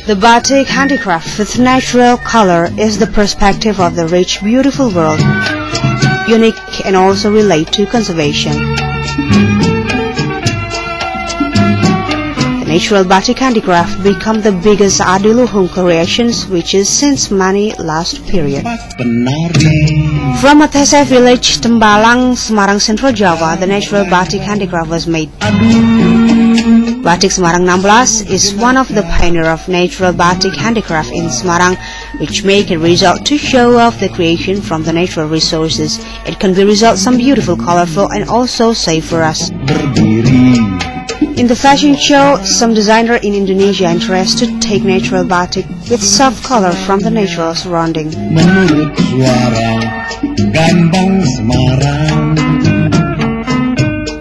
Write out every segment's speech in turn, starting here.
The batik handicraft with natural color is the perspective of the rich, beautiful world, unique and also relate to conservation. The natural batik handicraft become the biggest adiluhung creations which is since many last period. From Matese village, Tembalang, Semarang, Central Java, the natural batik handicraft was made. Batik Semarang 16 is one of the pioneer of natural batik handicraft in Semarang, which make a result to show off the creation from the natural resources. It can be result some beautiful, colorful and also safe for us. In the fashion show, some designer in Indonesia interested to take natural batik with soft color from the natural surrounding.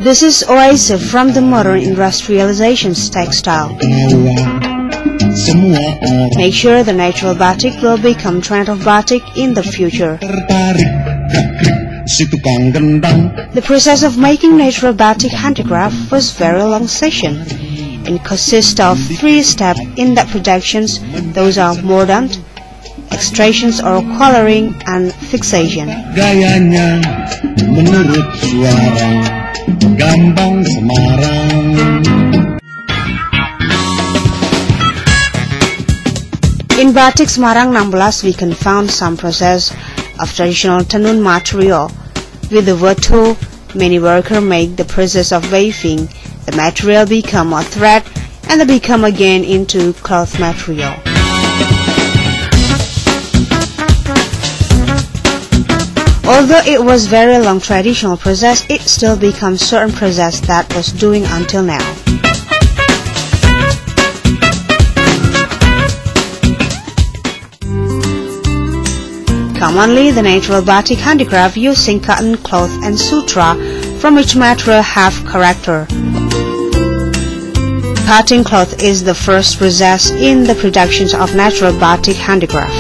This is oasis from the modern industrialization's textile. Make sure the natural batik will become trend of batik in the future. The process of making natural batik handicraft was very long session and consists of 3 steps in that productions. Those are mordant, extractions or coloring and fixation. Gayanya menurut suara Gambang Semarang. In Batik Semarang 16 we can find some process of traditional tenun material. With the wood tool, many workers make the process of weaving. The material become a thread and they become again into cloth material. Although it was very long traditional process, it still becomes certain process that was doing until now. Commonly, the natural batik handicraft using cotton cloth and sutra from each material have character. Cotton cloth is the first process in the productions of natural batik handicraft.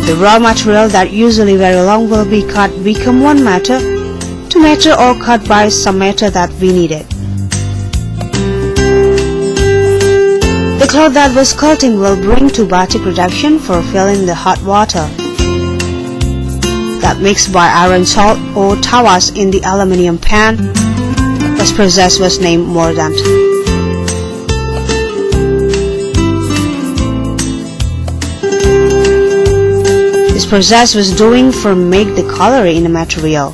The raw material that usually very long will be cut become 1 meter, 2 meter or cut by some meter that we needed. The cloth that was cutting will bring to batik production for filling the hot water. That mixed by iron salt or tawas in the aluminium pan. This process was named mordant. This process was doing for make the color in the material.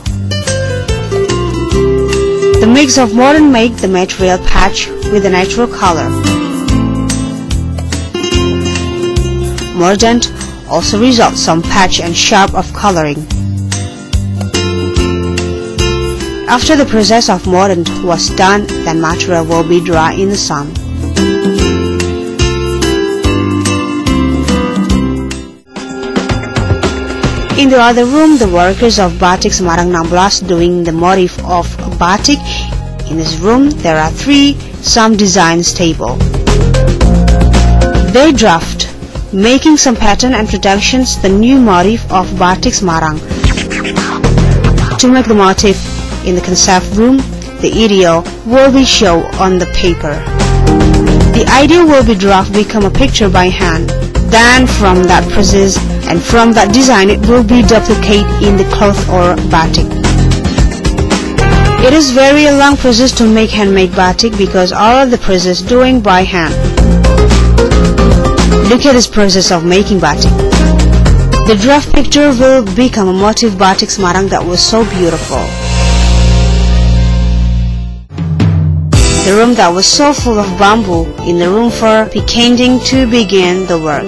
The mix of mordant make the material patch with the natural color. Mordant also results some patch and sharp of coloring. After the process of mordant was done, then material will be dry in the sun. In the other room, the workers of Batik Semarang 16 doing the motif of batik. In this room, there are 3 some designs table. They draft, making some pattern and productions the new motif of Batik Semarang. To make the motif in the concept room, the ideal will be shown on the paper. The ideal will be draft become a picture by hand. Then from that process and from that design it will be duplicated in the cloth or batik. It is very long process to make handmade batik because all of the process doing by hand. Look at this process of making batik. The draft picture will become a motif Batik Semarang that was so beautiful. The room that was so full of bamboo in the room for pickending to begin the work.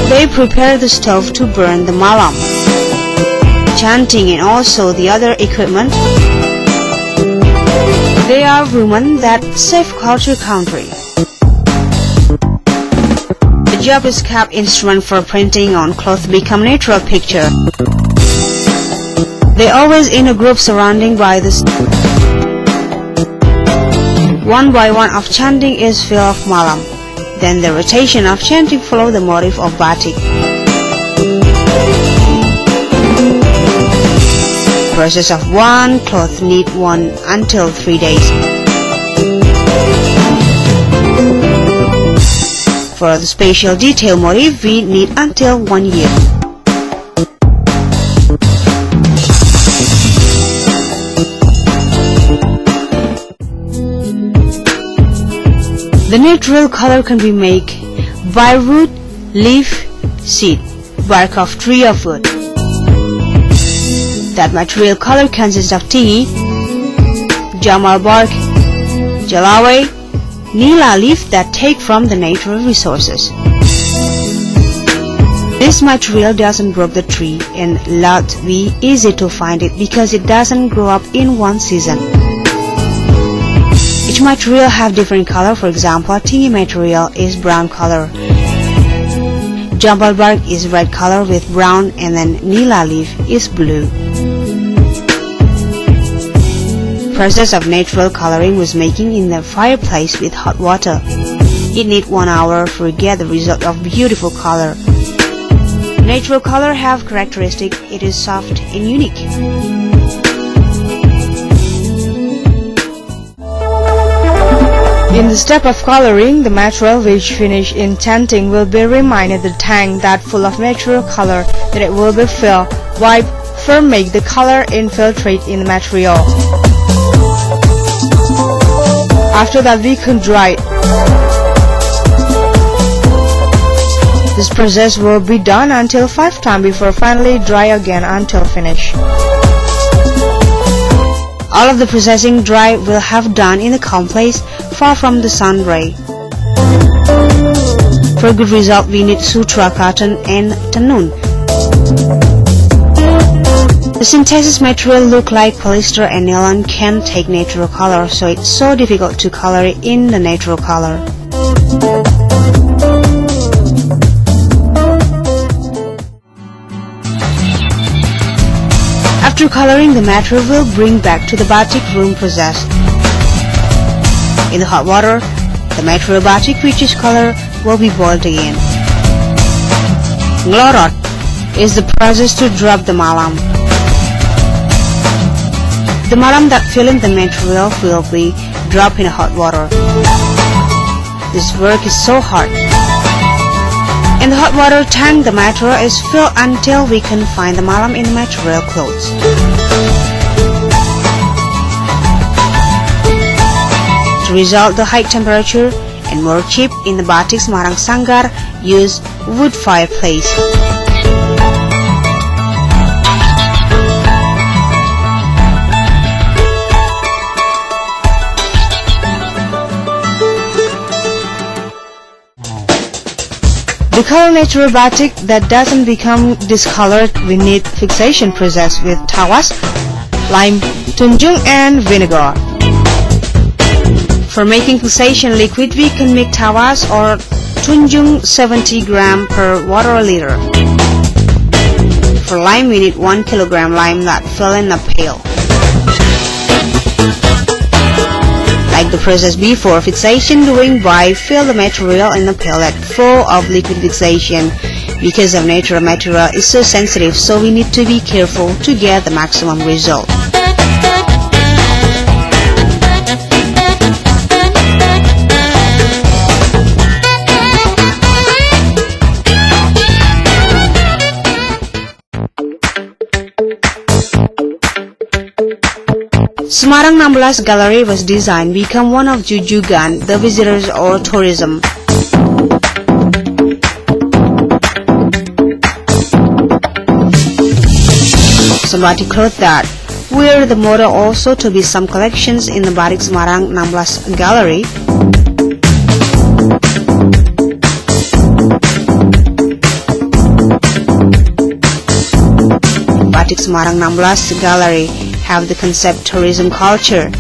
They prepared the stove to burn the malam, chanting and also the other equipment. They are women that save culture country. The job is kept instrument for printing on cloth become natural picture. They always in a group surrounding by this. One by one of chanting is filled of malam. Then the rotation of chanting follow the motif of batik. Process of one cloth need 1 until 3 days. For the special detail motif, we need until 1 year. The natural color can be made by root, leaf, seed, bark of tree or wood. That material color consists of tea, jamal bark, jalawe, nila leaf that take from the natural resources. This material doesn't grow the tree and lot be easy to find it because it doesn't grow up in one season. Each material have different color. For example, tea material is brown color, jambal bark is red color with brown, and then nila leaf is blue. Process of natural coloring was making in the fireplace with hot water. It need 1 hour to get the result of beautiful color. Natural color have characteristic, it is soft and unique. In the step of coloring, the material which finish in tinting will be reminded the tank that full of natural color that it will be filled, wipe, firm make the color infiltrate in the material. After that we can dry it. This process will be done until 5 times before finally dry again until finish. All of the processing dry will have done in a calm place far from the sun ray. For a good result, we need sutra cotton and tanun. The synthesis material look like polyester and nylon can take natural color, so it's so difficult to color it in the natural color. After coloring, the material will bring back to the batik room process. In the hot water, the material batik which is color will be boiled again. Nglorot is the process to drop the malam. The malam that fill in the material will be dropped in hot water. This work is so hard. In the hot water tank, the material is filled until we can find the malam in the material clothes. To result the high temperature and more cheap in the Batik Semarang Sanggar, use wood fireplace. To color natural batik that doesn't become discolored, we need fixation process with tawas, lime, tunjung and vinegar. For making fixation liquid, we can make tawas or tunjung 70 gram per water liter. For lime, we need 1 kilogram lime that fill in a pail. Like the process before fixation, doing by fill the material in the pail at full of liquid fixation. Because of natural material is so sensitive, so we need to be careful to get the maximum result. Semarang 16 Gallery was designed to become one of jujugan the visitors or tourism. Some batik cloth that wear the model also to be some collections in the Batik Semarang 16 Gallery. Batik Semarang 16 Gallery have the concept tourism culture.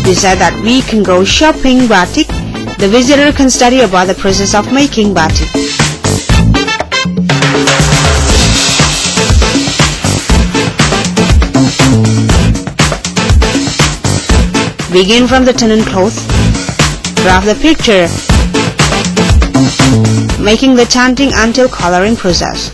Besides that, we can go shopping batik. The visitor can study about the process of making batik. Begin from the tenon cloth. Graph the picture, making the chanting until coloring process.